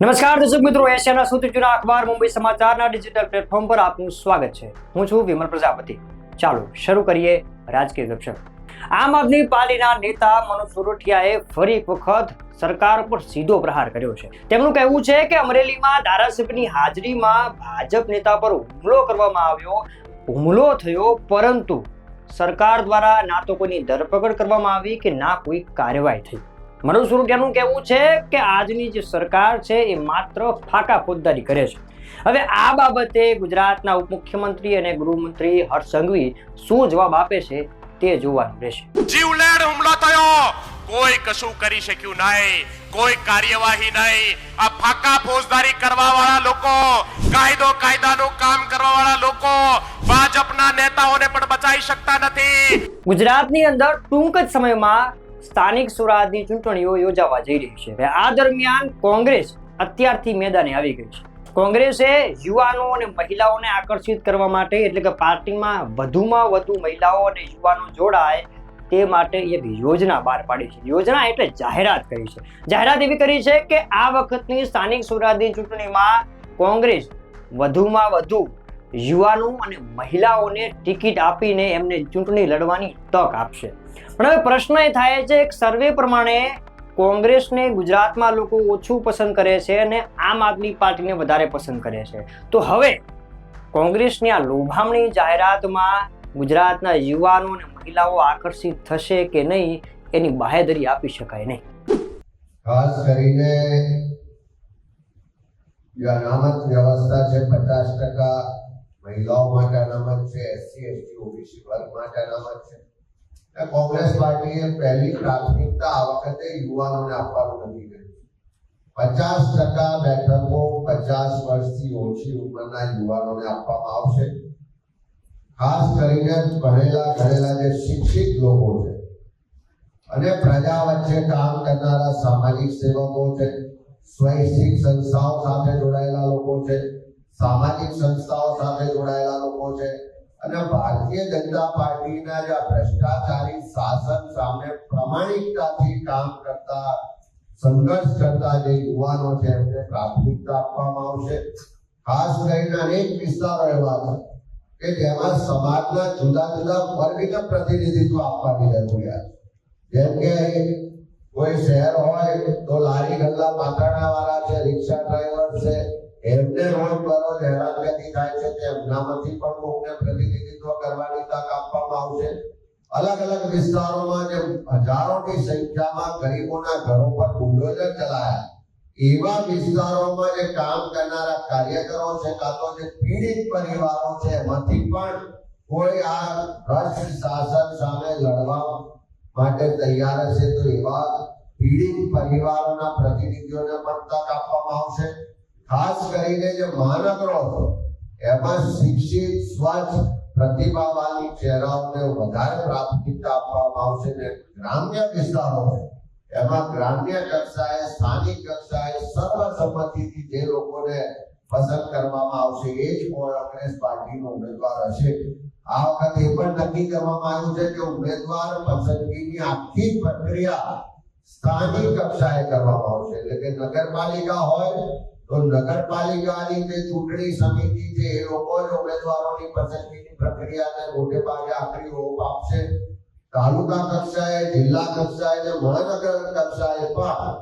નમસ્કાર દર્શક મિત્રો, એશિયાના સૌથી જૂના અખબાર મુંબઈ સમાચારના ડિજિટલ પ્લેટફોર્મ પર આપનું સ્વાગત છે. હું છું વિમલ પ્રજાપતિ. ચાલો શરૂ કરીએ રાજકીય ગપશપ. આમ આદમી પાર્ટીના નેતા મનોજ સોરઠિયાએ ફરી એક વખત સરકાર પર સીધો પ્રહાર કર્યો છે. તેમનું કહેવું છે કે અમરેલીમાં ધારાસભ્યની હાજરીમાં ભાજપ નેતા પર હુમલો કરવામાં આવ્યો. હુમલો થયો, પરંતુ સરકાર દ્વારા ના તો કોઈની ધરપકડ કરવામાં આવી કે ના કોઈ કાર્યવાહી થઈ. મનોજ સોરઠિયાનું કહેવું છે કે આજની જે સરકાર છે એ માત્ર ફાકા ફોજદારી કરે છે. હવે આ બાબતે ગુજરાતના ઉપમુખ્યમંત્રી અને ગૃહમંત્રી હર્ષ સંઘવી શું જવાબ આપે છે તે જોવાનું રહેશે. જીવલેણ હુમલો થયો, કોઈ કશું કરી શક્યું નહીં, કોઈ કાર્યવાહી નહીં. આ ફાકા ફોજદારી કરવા વાળા લોકો, કાયદાનું કામ કરવા વાળા લોકો ભાજપના નેતાઓને પણ બચાવી શકતા નથી. ગુજરાતની અંદર ટૂંક જ સમયમાં સ્થાનિક સ્વરાજની ચૂંટણીઓ યોજાવા જઈ રહી છે. આ દરમિયાન કોંગ્રેસ અત્યારથી મેદાને આવી ગઈ છે. કોંગ્રેસે યુવાનો અને મહિલાઓને આકર્ષિત કરવા માટે, એટલે કે પાર્ટીમાં વધુમાં વધુ મહિલાઓ અને યુવાનો જોડાય તે માટે એક યોજના બહાર પાડી છે. યોજના એટલે જાહેરાત કરી છે. જાહેરાત એવી કરી છે કે આ વખતની સ્થાનિક સ્વરાજની ચૂંટણીમાં કોંગ્રેસ વધુમાં વધુ યુવાનો અને મહિલાઓને ટિકિટ આપીને એમને ચૂંટણી લડવાની તક આપશે. પણ હવે પ્રશ્ન એ થાય છે કે સર્વે પ્રમાણે કોંગ્રેસને ગુજરાતમાં લોકો ઓછું પસંદ કરે છે અને આમ આદમી પાર્ટીને વધારે પસંદ કરે છે. તો હવે કોંગ્રેસની આ લોભામણી જાહેરાતમાં ગુજરાતના યુવાનો અને મહિલાઓ આકર્ષિત થશે કે નહીં એની બાહેધરી આપી શકાય નહીં. ખાસ કરીને જે અનામત વ્યવસ્થા છે, 50% મહિલાઓ માટે અનામત છે, SC ST OBC વર્ગ માટે અનામત છે. કોંગ્રેસ પાર્ટીએ પહેલી પ્રાથમિકતા આ વખતે યુવાનોને આપવાનું નક્કી કર્યું. 50% બેઠકો 50 વર્ષથી ઓછી ઉંમરના યુવાનોને આપવામાં આવશે. ખાસ કરીને ભણેલા જે શિક્ષિત લોકો છે અને પ્રજા વચ્ચે કામ કરનારા સામાજિક સેવકો છે, સ્વૈચ્છિક સંસ્થાઓ સાથે જોડાયેલા લોકો છે, સામાજિક સંસ્થાઓ સાથે જોડાયેલા લોકો છે અને ભારતીય જનતા પાર્ટીના જે ભ્રષ્ટાચારી શાસન સામે પ્રમાણિકતાથી કામ કરતા, સંઘર્ષ કરતા જે યુવાનો છે એમને પ્રાથમિકતા આપવામાં આવશે. ખાસ કરીને અનેક વિસ્તારો એવા છે કે જેમાં સમાજના જુદા જુદા વર્ગને પ્રતિનિધિત્વ આપવાની જરૂરિયાત છે. જેમ કે કોઈ શહેર હોય તો લારી ગલ્લા પાથરણા વાળા છે, રિક્ષા ડ્રાઈવર છે, એમને રોજબરોજ હેરાનગતિ થાય છે, તેમનામાંથી પણ કોઈને પ્રતિનિધિત્વ કરવાની તક આપવામાં આવશે. અલગ અલગ વિસ્તારોમાં જે હજારોની સંખ્યામાં ગરીબોના ઘરો પર બુલડોઝર ચલાયા, એવા વિસ્તારોમાં જે કામ કરનારા કાર્યકરો છે, કાં તો જે પીડિત પરિવારો છે, એમાંથી પણ કોઈ આ ભ્રષ્ટ શાસન સામે લડવા માટે તૈયાર હશે તો એવા પીડિત પરિવારોના પ્રતિનિધિઓને પણ તક આપવામાં આવશે. ખાસ કરીને જે મહાનગરો છે એમાં શિક્ષિત, સ્વચ્છ, પ્રતિભાવાન ચહેરાઓને વધારે પ્રાથમિકતા આપવામાં આવશે. ને ગ્રામ્ય વિસ્તારો છે એમાં ગ્રામ્ય કક્ષાએ, સ્થાનિક કક્ષાએ સર્વસંમતિથી જે લોકોને પસંદ કરવામાં આવશે એ જ કોંગ્રેસ પાર્ટીનો ઉમેદવાર હશે. આ વખતે એ પણ નક્કી કરવામાં આવ્યું છે કે ઉમેદવાર પસંદગીની આખી પ્રક્રિયા સ્થાનિક કક્ષાએ કરવામાં આવશે. એટલે કે નગરપાલિકા હોય તો નગરપાલિકાની જે ચૂંટણી સમિતિ છે એ લોકો જ ઉમેદવારોની પસંદગીની પ્રક્રિયાને મોટે ભાગે આખરી ઓપ આપશે. તાલુકા કક્ષાએ, જિલ્લા કક્ષાએ અને મહાનગર કક્ષાએ પણ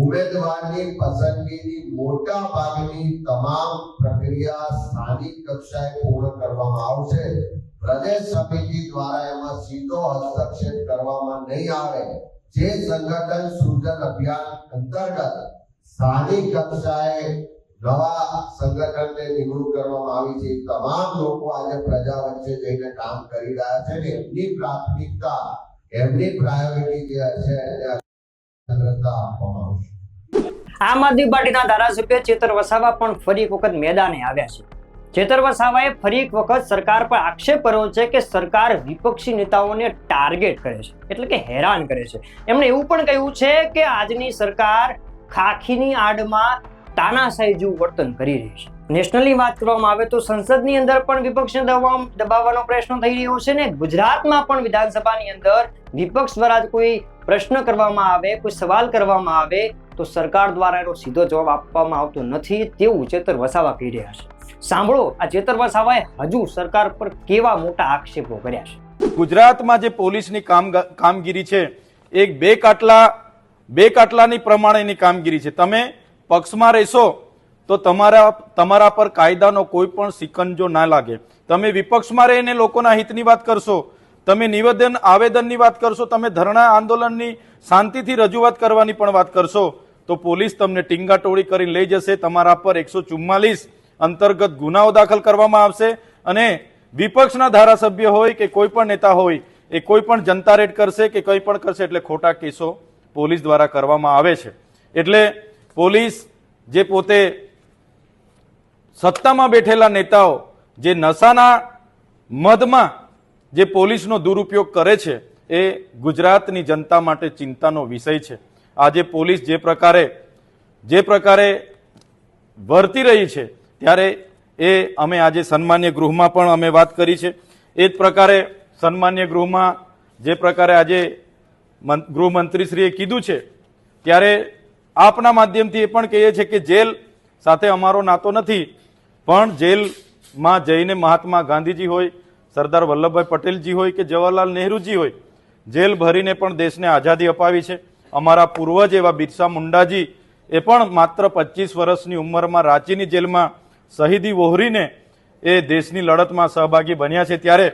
ઉમેદવારની પસંદગીની મોટા ભાગની તમામ પ્રક્રિયા સ્થાનિક કક્ષાએ પૂર્ણ કરવામાં આવશે. પ્રદેશ સમિતિ દ્વારા એમાં સીધો હસ્તક્ષેપ કરવામાં નહીં આવે. જે સંગઠન સૃજન અભિયાન અંતર્ગત સ્થાનિક કક્ષાએ નવા સંગઠનને નિમણૂક કરવામાં આવી છે, તમામ લોકો આજે પ્રજા વચ્ચે જઈને કામ કરી રહ્યા છે ને એમની પ્રાથમિકતા, એમની પ્રાયોરિટી જે છે એને અગ્રતા આપવામાં આવશે. આમ આદમી પાર્ટીના ધારાસભ્ય ચેતર વસાવા પણ ફરી એક વખત મેદાને આવ્યા છે. ચેતર વસાવાએ ફરી એક વખત સરકાર પર આક્ષેપ કર્યો છે કે સરકાર વિપક્ષી નેતાઓને ટાર્ગેટ કરે છે, એટલે કે હેરાન કરે છે. એમણે એવું પણ કહ્યું છે કે આજની સરકાર ખાખીની આડમાં તાનાશાહી જેવું વર્તન કરી રહી છે. નેશનલની વાત કરવામાં આવે તો સંસદની અંદર પણ વિપક્ષને દબાવવાનો પ્રયત્ન થઈ રહ્યો છે ને ગુજરાતમાં પણ વિધાનસભાની અંદર વિપક્ષ દ્વારા કોઈ પ્રશ્ન કરવામાં આવે, કોઈ સવાલ કરવામાં આવે તો સરકાર દ્વારા એનો સીધો જવાબ આપવામાં આવતો નથી તેવું ચેતર વસાવા કહી રહ્યા છે. સાંભળો આ ચેતર વસાવાએ હજુ સરકાર પર કેવા મોટા આક્ષેપો કર્યા છે. ગુજરાતમાં જે પોલીસની કામગીરી છે એક બે કાટલાની પ્રમાણેની કામગીરી છે. તમે પક્ષમાં રહેશો તો તમારા પર કાયદાનો કોઈ પણ સિકંજો ના લાગે. તમે વિપક્ષમાં રહીને લોકોના હિતની વાત કરશો, તમે આવેદનની વાત કરશો, તમે ધરણા આંદોલનની શાંતિથી રજૂઆત કરવાની પણ વાત કરશો તો પોલીસ તમને ટીંગાટોળી કરીને લઈ જશે. તમારા પર 144 અંતર્ગત ગુનાઓ દાખલ કરવામાં આવશે અને વિપક્ષના ધારાસભ્ય હોય કે કોઈ પણ નેતા હોય એ કોઈ પણ જનતા રેડ કરશે કે કંઈ પણ કરશે એટલે ખોટા કેસો પોલીસ દ્વારા કરવામાં આવે છે. એટલે પોલીસ જે પોતે સત્તામાં બેઠેલા નેતાઓ જે નશાના મદમાં જે પોલીસનો દુરુપયોગ કરે છે એ ગુજરાતની જનતા માટે ચિંતાનો વિષય છે. આજે પોલીસ જે પ્રકારે વર્તી રહી છે ત્યારે એ અમે આજે સન્માન્ય ગૃહમાં પણ અમે વાત કરી છે. એ જ પ્રકારે સન્માન્ય ગૃહમાં જે પ્રકારે આજે ગૃહમંત્રીશ્રીએ કીધું છે ત્યારે આપના માધ્યમથી એ પણ કહીએ છીએ કે જેલ સાથે અમારો નાતો નથી, પણ જેલમાં જઈને મહાત્મા ગાંધીજી હોય, સરદાર વલ્લભભાઈ પટેલજી હોય કે જવાહરલાલ નહેરુજી હોય, જેલ ભરીને પણ દેશને આઝાદી અપાવી છે. અમારા પૂર્વજ એવા બિરસા મુંડાજી એ પણ માત્ર 25 વર્ષની ઉંમરમાં રાંચીની જેલમાં શહીદી વહોરીને એ દેશની લડતમાં સહભાગી બન્યા છે. ત્યારે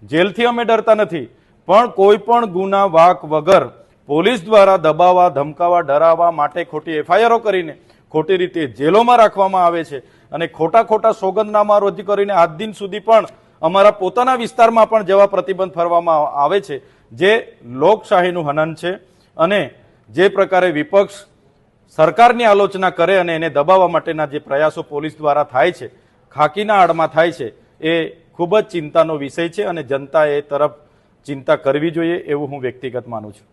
જેલથી અમે ડરતા નથી, પણ કોઈ પણ ગુના વાક વગર પોલીસ દ્વારા દબાવવા, ધમકાવવા, ડરાવવા માટે ખોટી FIRઓ કરીને ખોટી રીતે જેલોમાં રાખવામાં આવે છે અને ખોટા સોગંદનામા રજૂ કરીને આજ દિન સુધી પણ અમારા પોતાના વિસ્તારમાં પણ જેવા પ્રતિબંધ ફરવામાં આવે છે જે લોકશાહીનું હનન છે. અને જે પ્રકારે વિપક્ષ સરકારની આલોચના કરે અને એને દબાવવા માટેના જે પ્રયાસો પોલીસ દ્વારા થાય છે, ખાકીના આડમાં થાય છે, એ ખૂબ જ ચિંતાનો વિષય છે અને જનતા એ તરફ ચિંતા કરવી જોઈએ એવું હું વ્યક્તિગત માનું છું.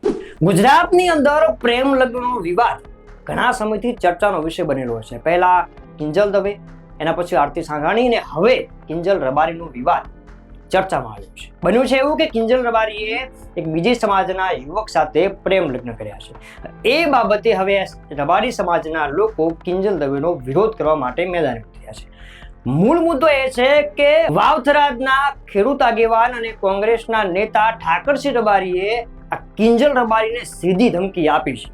ગુજરાતની અંદર પ્રેમ લગ્નનો વિવાદ ઘણા સમયથી ચર્ચાનો વિષય બનેલો છે. પહેલા કિંજલ દવે, એના પછી આરતી સાંઘાણી અને હવે કિંજલ રબારીનો વિવાદ ચર્ચામાં આવ્યો છે. બન્યું છે એવું કે કિંજલ રબારીએ એક બીજી સમાજના યુવક સાથે પ્રેમ લગ્ન કર્યા છે. એ બાબતે હવે રબારી સમાજના લોકો કિંજલ દવેનો વિરોધ કરવા માટે મેદાને ઉતર્યા છે. મૂળ મુદ્દો એ છે કે વાવથરાદના ખેડૂત આગેવાન અને કોંગ્રેસના નેતા ઠાકરસિંહ રબારીએ આ કિંજલ રબારીને સીધી ધમકી આપી છે.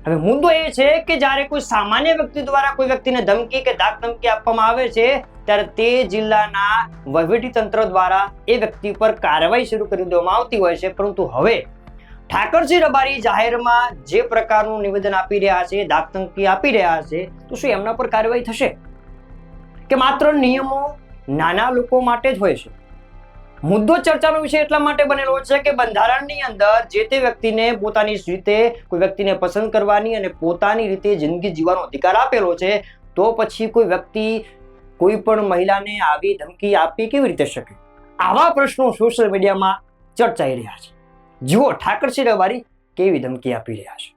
હવે મુદ્દો એ છે કે જ્યારે કોઈ સામાન્ય વ્યક્તિ દ્વારા કોઈ વ્યક્તિને ધમકી કે ધાક ધમકી આપવામાં આવે છે ત્યારે તે જિલ્લાના વહીવટીતંત્ર દ્વારા એ વ્યક્તિ પર કાર્યવાહી શરૂ કરી દેવામાં આવતી હોય છે. પરંતુ હવે ઠાકરસિંહ રબારી જાહેરમાં જે પ્રકારનું નિવેદન આપી રહ્યા છે, ધાક ધમકી આપી રહ્યા છે, તો શું એમના પર કાર્યવાહી થશે કે માત્ર નિયમો નાના લોકો માટે જ હોય છે? મુદ્દો ચર્ચાનો વિષય એટલા માટે બનેલો છે કે બંધારણની અંદર જે તે વ્યક્તિને પોતાની રીતે કોઈ વ્યક્તિને પસંદ કરવાની અને પોતાની રીતે જિંદગી જીવવાનો અધિકાર આપેલો છે, તો પછી કોઈ વ્યક્તિ કોઈ પણ મહિલાને આવી ધમકી આપી કેવી રીતે શકે? આવા પ્રશ્નો સોશિયલ મીડિયામાં ચર્ચાઈ રહ્યા છે. જુઓ ઠાકરસિંહ રબારી કેવી ધમકી આપી રહ્યા છે.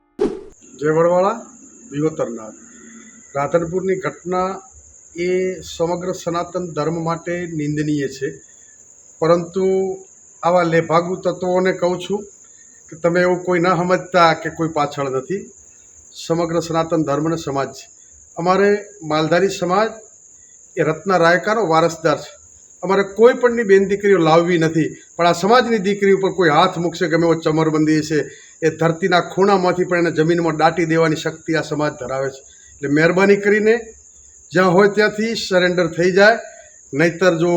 જય વડવાળા, વિવતરનાથ. રાધનપુરની ઘટના એ સમગ્ર સનાતન ધર્મ માટે નિંદનીય છે, પરંતુ આવા લેભાગુ તત્વોને કહું છું કે તમે એવું કોઈ ના સમજતા કે કોઈ પાછળ નથી. સમગ્ર સનાતન ધર્મનો સમાજ છે. અમારે માલધારી સમાજ એ રત્ના રાયકાનો વારસદાર છે. અમારે કોઈ પણની બેન દીકરીઓ લાવવી નથી, પણ આ સમાજની દીકરી ઉપર કોઈ હાથ મૂકશે ગમે એવો ચમરબંધી છે એ ધરતીના ખૂણામાંથી પણ એને જમીનમાં દાટી દેવાની શક્તિ આ સમાજ ધરાવે છે. એટલે મહેરબાની કરીને જ્યાં હોય ત્યાંથી સરેન્ડર થઈ જાય, નહીતર જો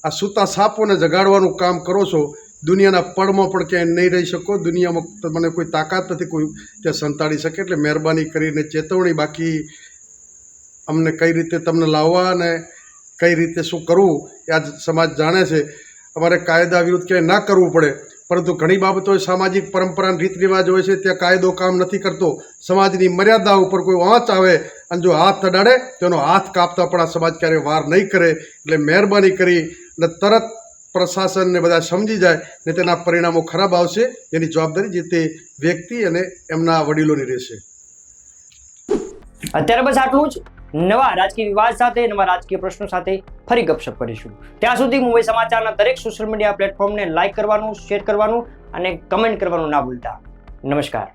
આ સૂતા સાપોને જગાડવાનું કામ કરો છો, દુનિયાના પડમાં પણ ક્યાંય નહીં રહી શકો. દુનિયામાં મને કોઈ તાકાત નથી કોઈ ત્યાં સંતાડી શકે. એટલે મહેરબાની કરીને ચેતવણી. બાકી અમને કઈ રીતે તમને લાવવા અને કઈ રીતે શું કરવું એ આજ સમાજ જાણે છે. અમારે કાયદા વિરુદ્ધ ક્યાંય ના કરવું પડે, પરંતુ ઘણી બાબતો સામાજિક પરંપરા રીત રિવાજ હોય છે, ત્યાં કાયદો કામ નથી કરતો. સમાજની મર્યાદા ઉપર કોઈ વાંચ આવે અને જો હાથ અડાડે તેનો હાથ કાપતા પણ આ સમાજ ક્યારેય વાર નહીં કરે. એટલે મહેરબાની કરી અને તરત પ્રશાસનને બધા સમજી જાય ને તેના પરિણામો ખરાબ આવશે. એની જવાબદારી જે તે વ્યક્તિ અને એમના વડીલોની રહેશે. અત્યારે બસ આટલું જ. નવા રાજકીય વિવાદ સાથે, નવા રાજકીય પ્રશ્નો સાથે ફરી ગપશપ કરીશું. ત્યાં સુધી મુંબઈ સમાચારના દરેક સોશિયલ મીડિયા પ્લેટફોર્મને લાઈક કરવાનું, શેર કરવાનું અને કમેન્ટ કરવાનું ના ભૂલતા. નમસ્કાર.